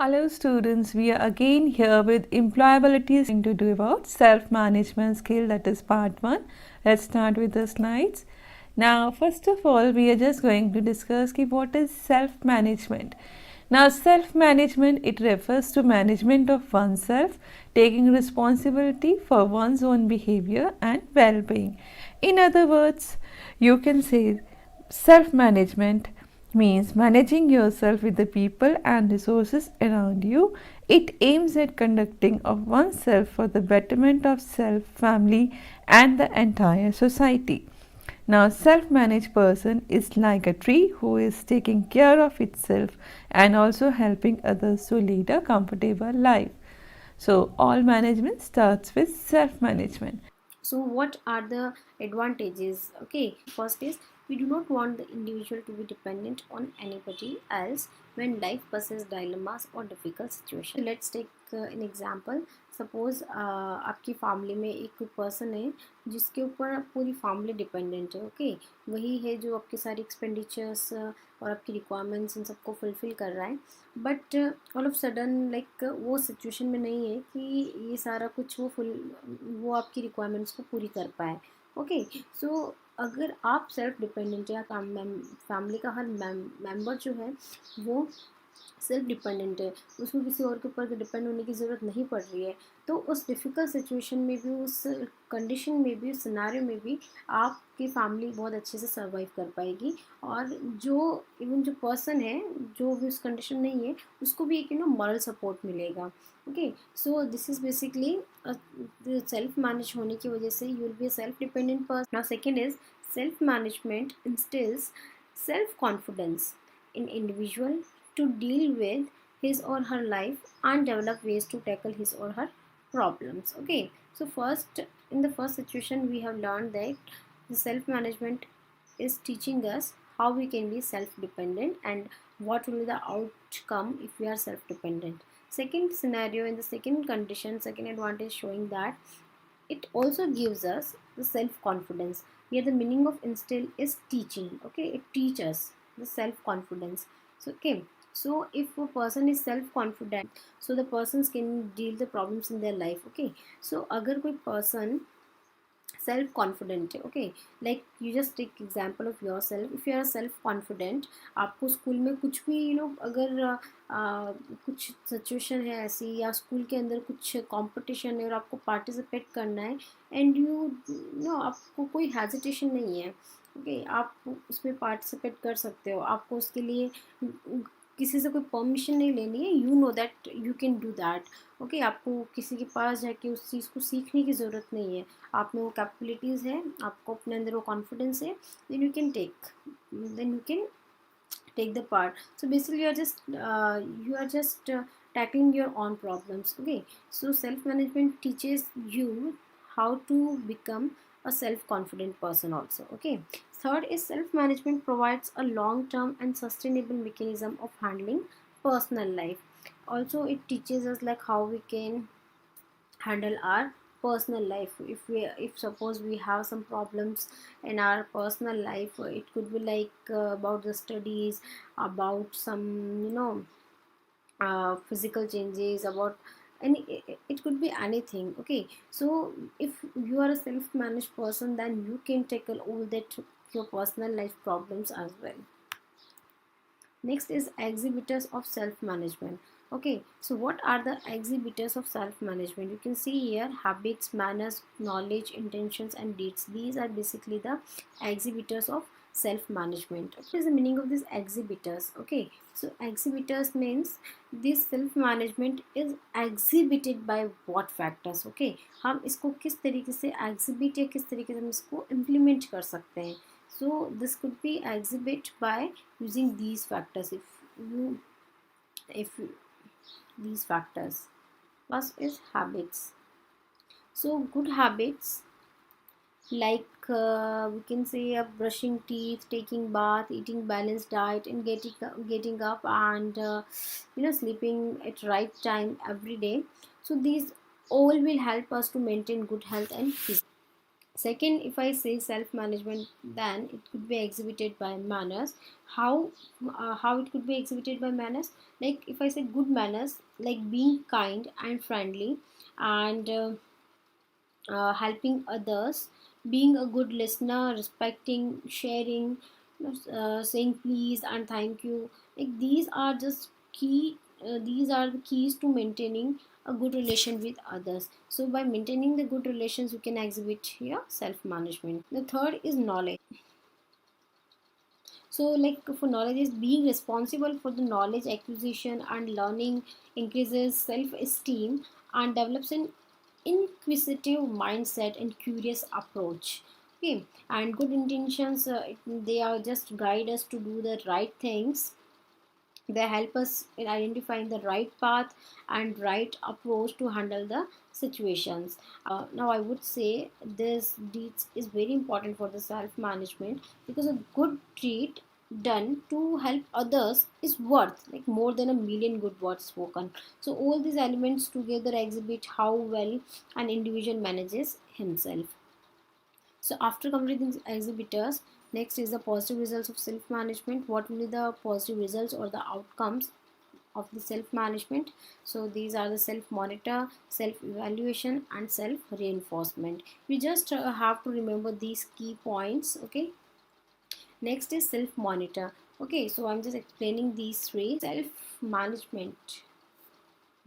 Hello students, we are again here with employability thing to do about self-management skill, that is part 1. Let's start with the slides. Now first of all we are just going to discuss what is self-management. Now self-management, it refers to management of oneself, taking responsibility for one's own behavior and well-being. In other words, you can say self-management means managing yourself with the people and resources around you. It aims at conducting of oneself for the betterment of self, family and the entire society. Now, self-managed person is like a tree who is taking care of itself and also helping others to lead a comfortable life. So, all management starts with self-management. So what are the advantages? Okay, first is we do not want the individual to be dependent on anybody else when life poses dilemmas or difficult situations. So let's take an example. Suppose आपकी family में एक कोई person है जिसके ऊपर पूरी family dependent है. Okay, वही है जो आपके सारे एक्सपेंडिचर्स और आपकी रिक्वायरमेंट्स इन सबको फुलफ़िल कर रहा है. But all of sudden like वो सिचुएशन में नहीं है कि ये सारा कुछ वो आपकी रिक्वायरमेंट्स को पूरी कर पाए. ओके, सो अगर आप सेल्फ डिपेंडेंट या फैमिली का हर मेंबर जो है वो सेल्फ डिपेंडेंट है, उसको किसी और के ऊपर डिपेंड होने की ज़रूरत नहीं पड़ रही है, तो उस डिफ़िकल्ट सिचुएशन में भी, उस कंडीशन में भी, उस सिनेरियो में भी आपकी फैमिली बहुत अच्छे से सर्वाइव कर पाएगी. और जो इवन जो पर्सन है जो भी उस कंडीशन नहीं है उसको भी एक मॉरल सपोर्ट मिलेगा. Okay, so this is basically self manage होने की वजह से you will be a self dependent person. Now second is self management instils self confidence in individual to deal with his or her life and develop ways to tackle his or her problems. Okay, so first, in the first situation we have learned that the self management is teaching us how we can be self dependent and what will be the outcome if we are self dependent. Second scenario, in the second condition, second advantage showing that it also gives us the self confidence. Here the meaning of instill is teaching. Okay, it teaches the self confidence. So okay, so if a person is self confident, so the persons can deal the problems in their life. Okay, so अगर कोई person self confident है, okay, like you just take example of yourself. If you are self confident, आपको school में कुछ भी अगर कुछ situation है ऐसी, या स्कूल के अंदर कुछ कंपटीशन है और आपको पार्टिसिपेट करना है, एंड आपको कोई हेजिटेशन नहीं है. ओके, आप उसमें पार्टिसिपेट कर सकते हो. आपको उसके लिए किसी से कोई परमिशन नहीं लेनी है. You know that you can do that. Okay, आपको किसी के पास जाके उस चीज़ को सीखने की ज़रूरत नहीं है. आप में वो कैपेबिलिटीज़ है, आपको अपने अंदर वो कॉन्फिडेंस है, then you can take the part. So basically you are just tackling your own problems. Okay, so self management teaches you how to become a self confident person also. Okay, third is self management provides a long term and sustainable mechanism of handling personal life. Also it teaches us like how we can handle our personal life. If suppose we have some problems in our personal life, it could be like about the studies, about some physical changes, about it could be anything. Okay, so if you are a self-managed person, then you can tackle all that your personal life problems as well. Next is exhibitors of self-management. Okay, so what are the exhibitors of self-management? You can see here habits, manners, knowledge, intentions and deeds. These are basically the exhibitors of self-management. What is the meaning of these exhibitors? Okay, so exhibitors means this self-management is exhibited by what factors. Okay, हम इसको किस तरीके से exhibit या किस तरीके से हम इसको implement कर सकते हैं. So this could be exhibit by using these factors. If these factors, first is habits. So good habits like we can say brushing teeth, taking bath, eating balanced diet, and getting up and sleeping at right time every day. So these all will help us to maintain good health and physical. Second, if I say self-management, then it could be exhibited by manners. How it could be exhibited by manners? Like if I say good manners, like being kind and friendly, and helping others, being a good listener, respecting, sharing, saying please and thank you. Like these are just key. These are the keys to maintaining a good relation with others. So by maintaining the good relations, you can exhibit here self-management. The third is knowledge. So like for knowledge is being responsible for the knowledge acquisition and learning, increases self-esteem and develops an inquisitive mindset and curious approach. Okay, and good intentions, they are just guide us to do the right things. They help us in identifying the right path and right approach to handle the situations. Now I would say this deeds is very important for the self management, because a good deed done to help others is worth like more than a million good words spoken. So all these elements together exhibit how well an individual manages himself. So after completing the exhibitors, next is the positive results of self-management. What will be the positive results or the outcomes of the self-management? So these are the self-monitor, self-evaluation and self-reinforcement. We just have to remember these key points. Okay. Next is self-monitor. Okay, so I'm just explaining these three. Self-management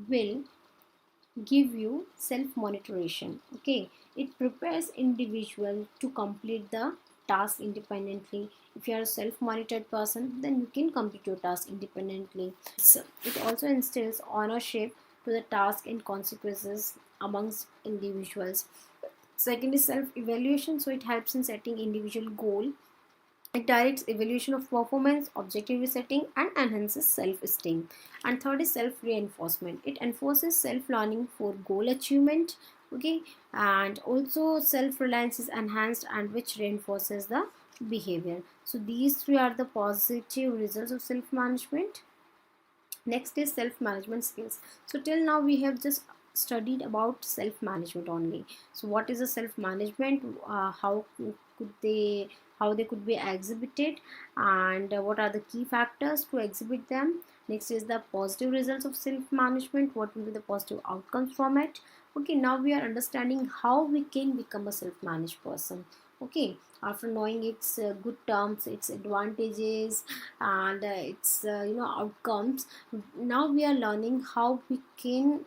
will give you self-monitoration. Okay, it prepares individual to complete the task independently. If you are a self-monitored person, then you can complete your task independently. So it also instills ownership to the task and consequences amongst individuals. Second is self-evaluation. So it helps in setting individual goal. It directs evaluation of performance, objective resetting, and enhances self-esteem. And third is self-reinforcement. It enforces self-learning for goal achievement. Okay, and also self-reliance is enhanced, and which reinforces the behavior. So these three are the positive results of self-management. Next is self-management skills. So till now we have just studied about self-management only. So what is a self-management? Could they how they could be exhibited, and what are the key factors to exhibit them? Next is the positive results of self-management. What will be the positive outcomes from it? Okay, now we are understanding how we can become a self-managed person. Okay, after knowing its good terms, its advantages, and its outcomes, now we are learning how we can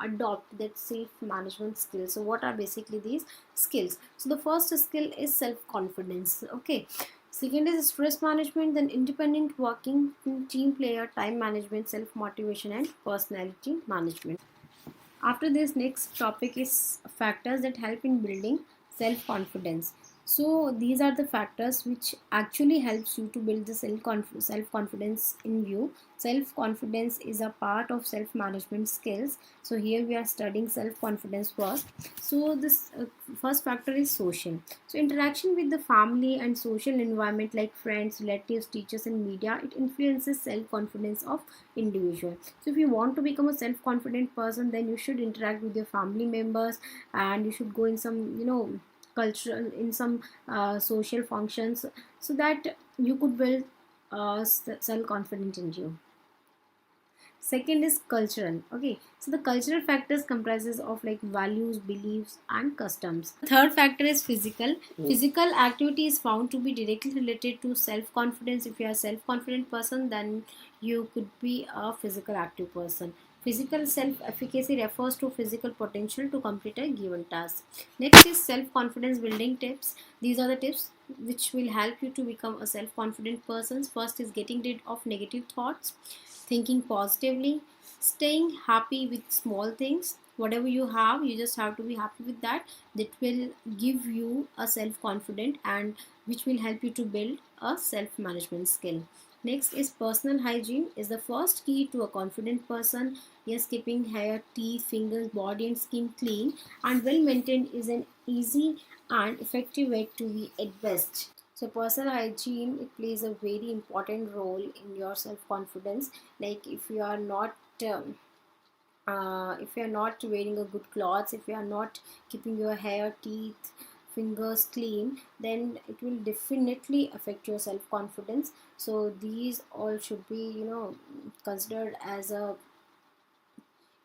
adopt that self management skills. So what are basically these skills? So the first skill is self confidence. Okay, second is stress management, then independent working, team player, time management, self motivation and personality management. After this, next topic is factors that help in building self confidence. So these are the factors which actually helps you to build the self confidence in you. Self confidence is a part of self management skills. So here we are studying self confidence first. So this first factor is social. So interaction with the family and social environment like friends, relatives, teachers and media, it influences self confidence of individual. So if you want to become a self confident person, then you should interact with your family members, and you should go in some cultural, in some social functions, so that you could build self confidence in you. Second is cultural. Okay, so the cultural factors comprises of like values, beliefs and customs. Third factor is physical. Physical activity is found to be directly related to self confidence. If you are a self confident person, then you could be a physical active person. Physical self efficacy refers to physical potential to complete a given task. Next is self confidence building tips. These are the tips which will help you to become a self confident person. First is getting rid of negative thoughts, thinking positively, staying happy with small things. Whatever you have, you just have to be happy with that. That will give you a self confident, and which will help you to build a self management skill. Next is personal hygiene is the first key to a confident person. Yes, keeping hair, teeth, fingers, body and skin clean and well maintained is an easy and effective way to be at best. So personal hygiene, it plays a very important role in your self confidence. Like um, if you are not wearing a good clothes, if you are not keeping your hair, teeth, fingers clean, then it will definitely affect your self confidence. So these all should be, considered as a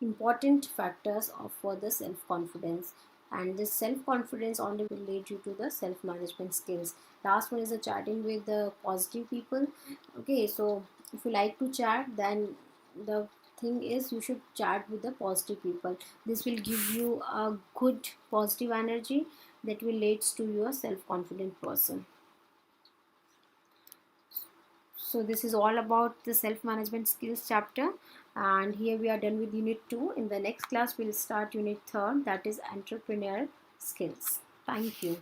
important factors of for the self confidence. And this self confidence only will lead you to the self management skills. Last one is the chatting with the positive people. Okay, so if you like to chat, then the thing is you should chat with the positive people. This will give you a good positive energy that will leads to your self confident person. So this is all about the self management skills chapter, and here we are done with unit 2. In the next class we'll start unit 3, that is entrepreneurial skills. Thank you.